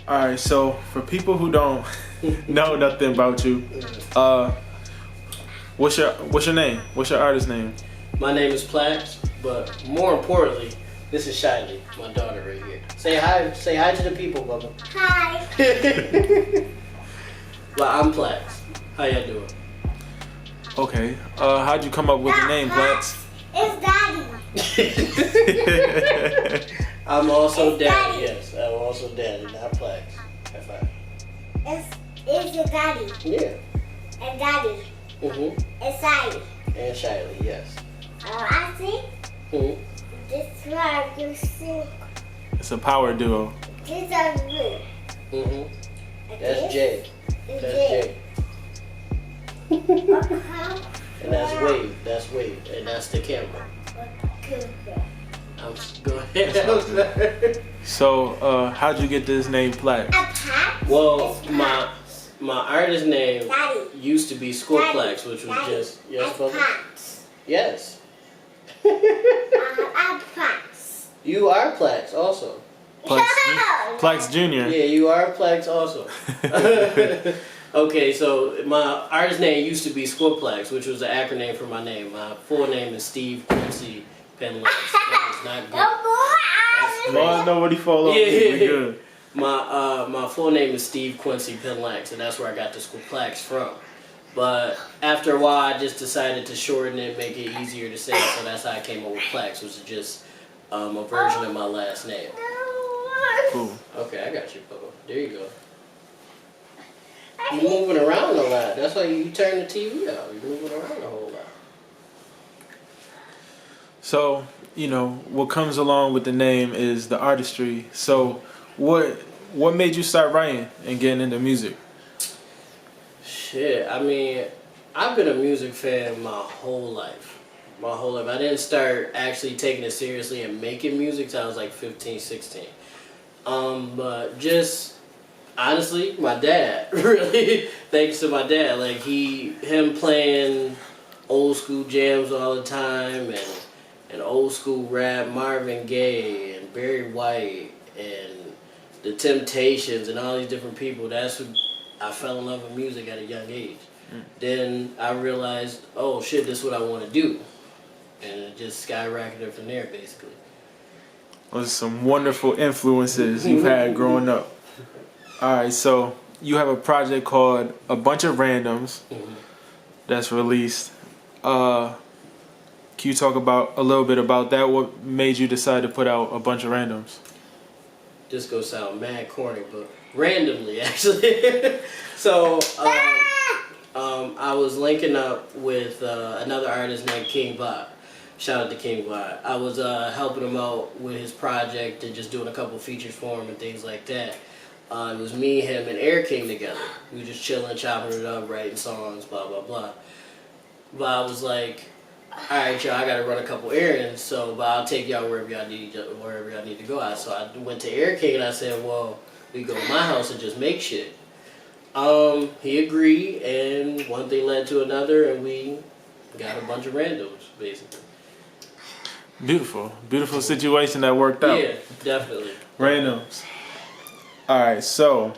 Alright, so for people who don't know nothing about you, what's your name? What's your artist name? My name is PLAX, but more importantly, this is Shylee, my daughter right here. Say hi to the people, Bubba. Hi. Well, I'm PLAX. How y'all doing? Okay. How'd you come up with the name, PLAX? It's Daddy. I'm also It's daddy. Daddy. Yes, I'm also daddy, not PLAX. High five. It's your daddy. Yeah. And Daddy. Mhm. It's Shylee. And Shylee, yes. I see. Mhm. This one you see. It's a power duo. This is blue. Mhm. And That's this Jay. is That's Jay. Jay. And that's Wave. That's Wave. And that's the camera. Go ahead. So, how'd you get this name, PLAX? Well, my artist name Daddy. used to be PLAX, which was Daddy. just yes, I'm Bubba? PLAX. Yes. I'm PLAX. You are PLAX also. PLAX Jr. Yeah, you are PLAX also. Okay, so my artist name used to be PLAX, which was the acronym for my name. My full name is Steve Quincy Penlax. That is not good. That's Well, nobody fall off. Yeah. We good. My full name is Steve Quincy Penlax, and that's where I got the PLAX from. But after a while, I just decided to shorten it, make it easier to say, so that's how I came up with PLAX, which is just a version of my last name. Cool. Okay, I got you, Bubba. There you go. You're moving around a lot. That's why you turn the TV out. You're moving around a whole lot. So, what comes along with the name is the artistry. So, what made you start writing and getting into music? Shit, I mean, I've been a music fan my whole life. I didn't start actually taking it seriously and making music till I was like 15, 16. But just honestly, my dad, really, thanks to my dad, like him playing old school jams all the time and old school rap, Marvin Gaye and Barry White and the Temptations and all these different people. That's what I fell in love with music at a young age. Then I realized, oh shit, this is what I want to do. And it just skyrocketed from there, basically. Those are some wonderful influences you've had growing up. Alright, so you have a project called A Bunch of Randoms that's released. Can you talk about a little bit about that? What made you decide to put out A Bunch of Randoms? This gonna sound mad corny, but randomly, actually. So, I was linking up with another artist named King Bob. Shout out to King Bob. I was helping him out with his project and just doing a couple features for him and things like that. It was me, him, and AirxKing together. We were just chilling, chopping it up, writing songs, blah, blah, blah. But I was like, alright, y'all, I gotta run a couple errands, but I'll take y'all wherever y'all need to go. So I went to AirxKing and I said, well, we go to my house and just make shit. He agreed, and one thing led to another, and we got a bunch of randos, basically. Beautiful situation that worked out. Yeah, definitely. Randoms. Alright, so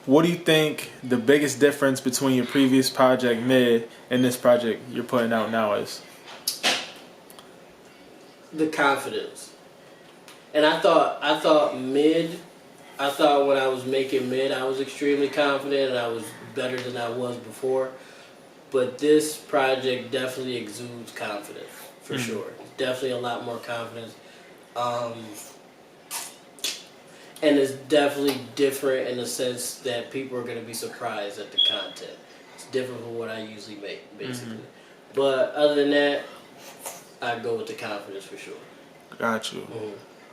what do you think the biggest difference between your previous project, Mid, and this project you're putting out now is? The confidence. And I thought when I was making Mid, I was extremely confident and I was better than I was before. But this project definitely exudes confidence, for sure. Definitely a lot more confidence. And it's definitely different in the sense that people are going to be surprised at the content. It's different from what I usually make, basically. But other than that, I'd go with the confidence for sure. Got you.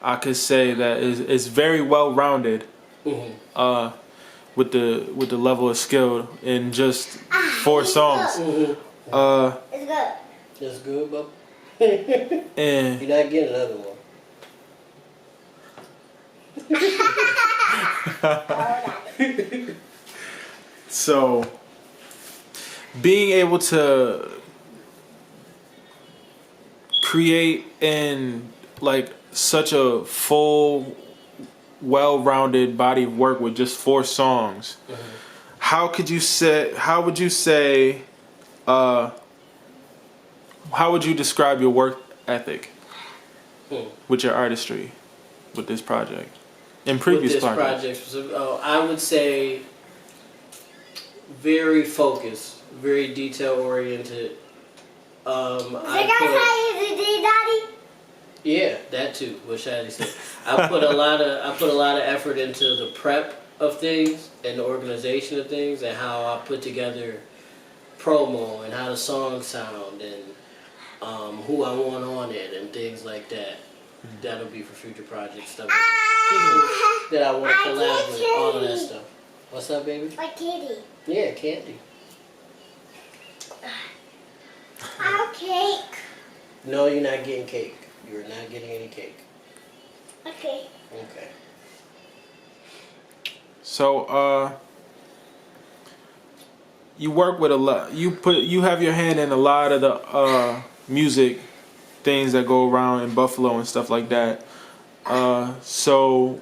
I could say that it's very well rounded. With the level of skill in just 4 songs. It's good. That's good, bub. And You're not getting another one. so being able to create in like such a full well-rounded body of work with just 4 songs. How would you describe your work ethic with your artistry with this project and previous projects? I would say very focused, very detail oriented. Yeah, that too. What Shylee said. I put a lot of effort into the prep of things and the organization of things and how I put together promo and how the songs sound and who I want on it and things like that. That'll be for future projects, stuff like that. People that I want to collab with, all of that stuff. What's up, baby? My kitty. Yeah, candy. Our cake. No, you're not getting cake. You're not getting any cake. Okay. Okay. So, you work with a lot. You have your hand in a lot of the music things that go around in Buffalo and stuff like that. So,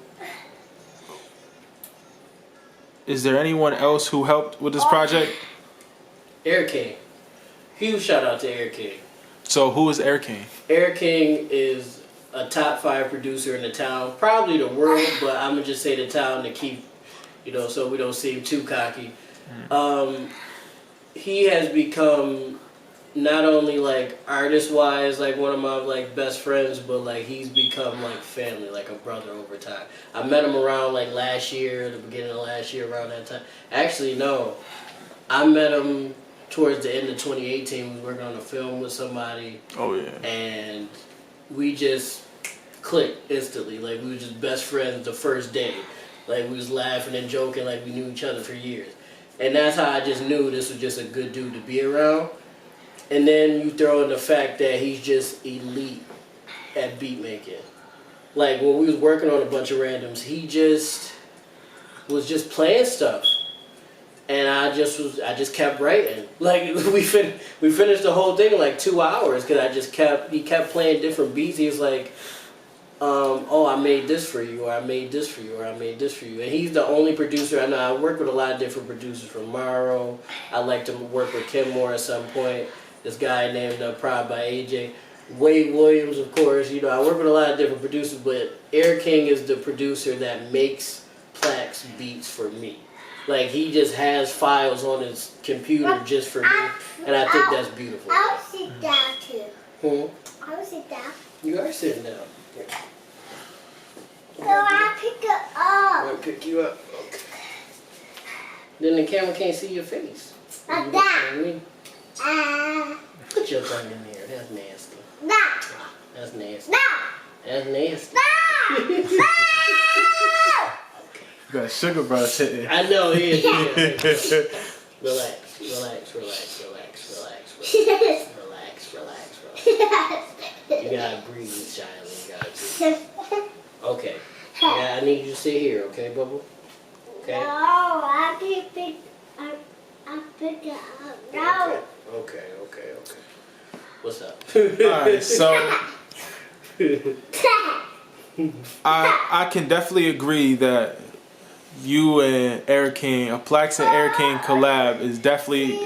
is there anyone else who helped with this project? AirxKing. Huge shout out to AirxKing. So, who is AirxKing? AirxKing is a top 5 producer in the town, probably the world, but I'm gonna just say the town to keep, so we don't seem too cocky. He has become not only like artist-wise, like one of my like best friends, but like he's become like family, like a brother over time. I met him around like last year, the beginning of last year, around that time. Actually, no, I met him towards the end of 2018. We were working on a film with somebody. Oh yeah. And we just clicked instantly. Like we were just best friends the first day. Like we was laughing and joking like we knew each other for years. And that's how I just knew this was just a good dude to be around. And then you throw in the fact that he's just elite at beat making. Like when we was working on a bunch of randoms, he just was just playing stuff. And I just kept writing. Like we finished the whole thing in like 2 hours because he kept playing different beats. He was like, oh, I made this for you, or I made this for you, or I made this for you. And he's the only producer I know. I work with a lot of different producers from Morrow. I like to work with Kim Moore at some point. This guy named Pride by AJ. WaveWilliams, of course. I work with a lot of different producers, but AirxKing is the producer that makes PLAX beats for me. Like, he just has files on his computer just for me, and I think that's beautiful. I'll sit down too. I'll sit down. You are sitting down. Here. So I'll pick it up. I'll pick you up. Okay. Then the camera can't see your face. Like that. Put your tongue in there. That's nasty. No. That's nasty. No. That's nasty. No. You got Sugar Brothers hitting. I know, he is. Relax, relax, relax, relax, relax, relax, relax, relax, relax. You gotta breathe, Shylee. You gotta breathe. Okay. I need you to sit here, okay, Bubble? Okay? No, I can pick it up. No. Okay. What's up? Alright, so I can definitely agree that you and AirxKing, a PLAX and AirxKing collab is definitely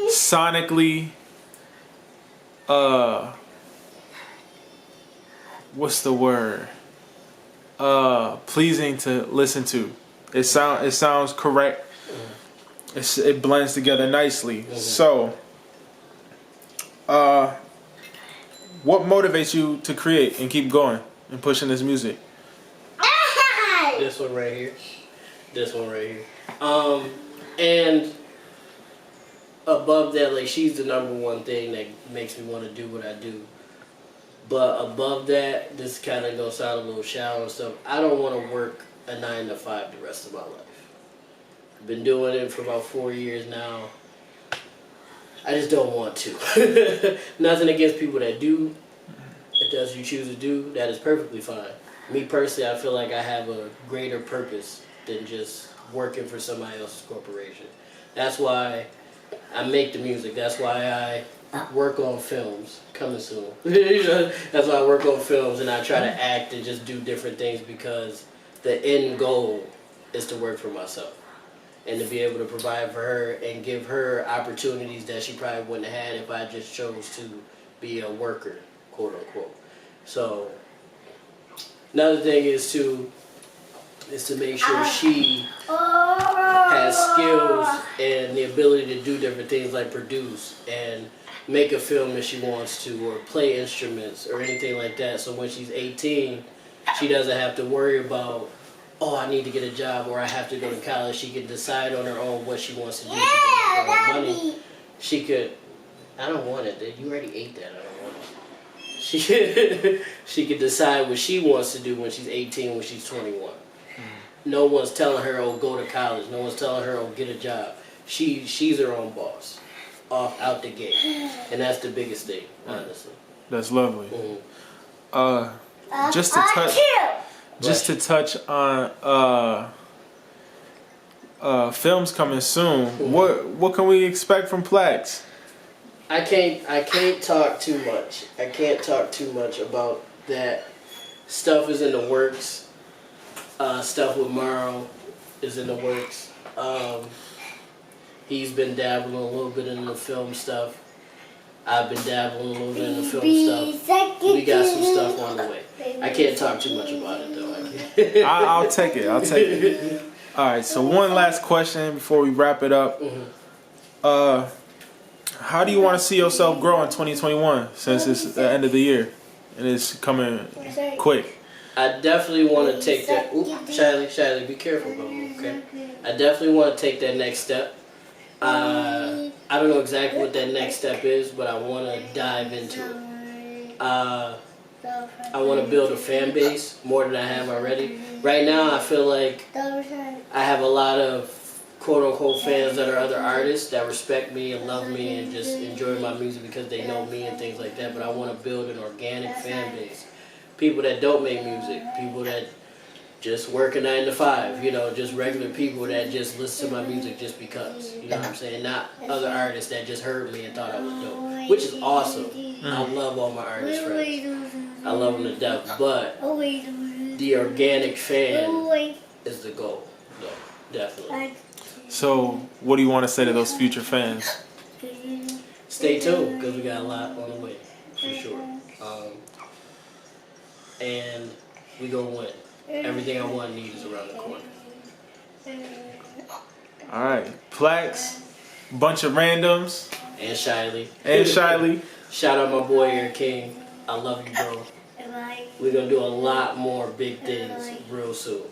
sonically, what's the word? Pleasing to listen to. It sounds correct. It blends together nicely. So, what motivates you to create and keep going and pushing this music? This one right here. This one right here. And above that, like, she's the #1 thing that makes me want to do what I do. But above that, this kind of gonna sound a little shallow and stuff. I don't want to work a 9 to 5 the rest of my life. I've been doing it for about 4 years now. I just don't want to. Nothing against people that do. If that's what you choose to do, that is perfectly fine. Me personally, I feel like I have a greater purpose than just working for somebody else's corporation. That's why I make the music. That's why I work on films. Coming soon. That's why I work on films and I try to act and just do different things because the end goal is to work for myself and to be able to provide for her and give her opportunities that she probably wouldn't have had if I just chose to be a worker, quote unquote. So another thing is to make sure she has skills and the ability to do different things like produce and make a film if she wants to, or play instruments or anything like that. So when she's 18, she doesn't have to worry about, oh, I need to get a job or I have to go to college. She can decide on her own what she wants to do. She can make her own money. She could, I don't want it. You already ate that. I don't want it. She could decide what she wants to do when she's 18, when she's 21. No one's telling her, oh, go to college. No one's telling her, oh, get a job. She's her own boss, out the gate. And that's the biggest thing, honestly. That's lovely. Mm-hmm. Just to touch on films coming soon. Mm-hmm. What can we expect from PLAX? I can't talk too much. I can't talk too much about that. Stuff is in the works. Stuff with Morrow is in the works. He's been dabbling a little bit in the film stuff. I've been dabbling a little bit in the film stuff. We got some stuff on the way. I can't talk too much about it though. I'll take it. All right. So one last question before we wrap it up. Mm-hmm. How do you want to see yourself grow in 2021 since it's the end of the year and it's coming quick? I definitely want to take that. Oop, Shylee, be careful, bro. Okay. I definitely want to take that next step. I don't know exactly what that next step is, but I want to dive into it. I want to build a fan base more than I have already. Right now, I feel like I have a lot of quote-unquote fans that are other artists that respect me and love me and just enjoy my music because they know me and things like that. But I want to build an organic fan base. People that don't make music, people that just work a 9 to 5, you know, just regular people that just listen to my music just because, you know what I'm saying? Not other artists that just heard me and thought I was dope, which is awesome. I love all my artist friends. I love them to death, but the organic fan is the goal, though, definitely. So, what do you want to say to those future fans? Stay tuned, because we got a lot on the way, for sure. And we gonna win. Everything I want and need is around the corner. Alright. PLAX, bunch of randoms. And Shylee. Shout out my boy AirxKing. I love you, bro. We're gonna do a lot more big things real soon.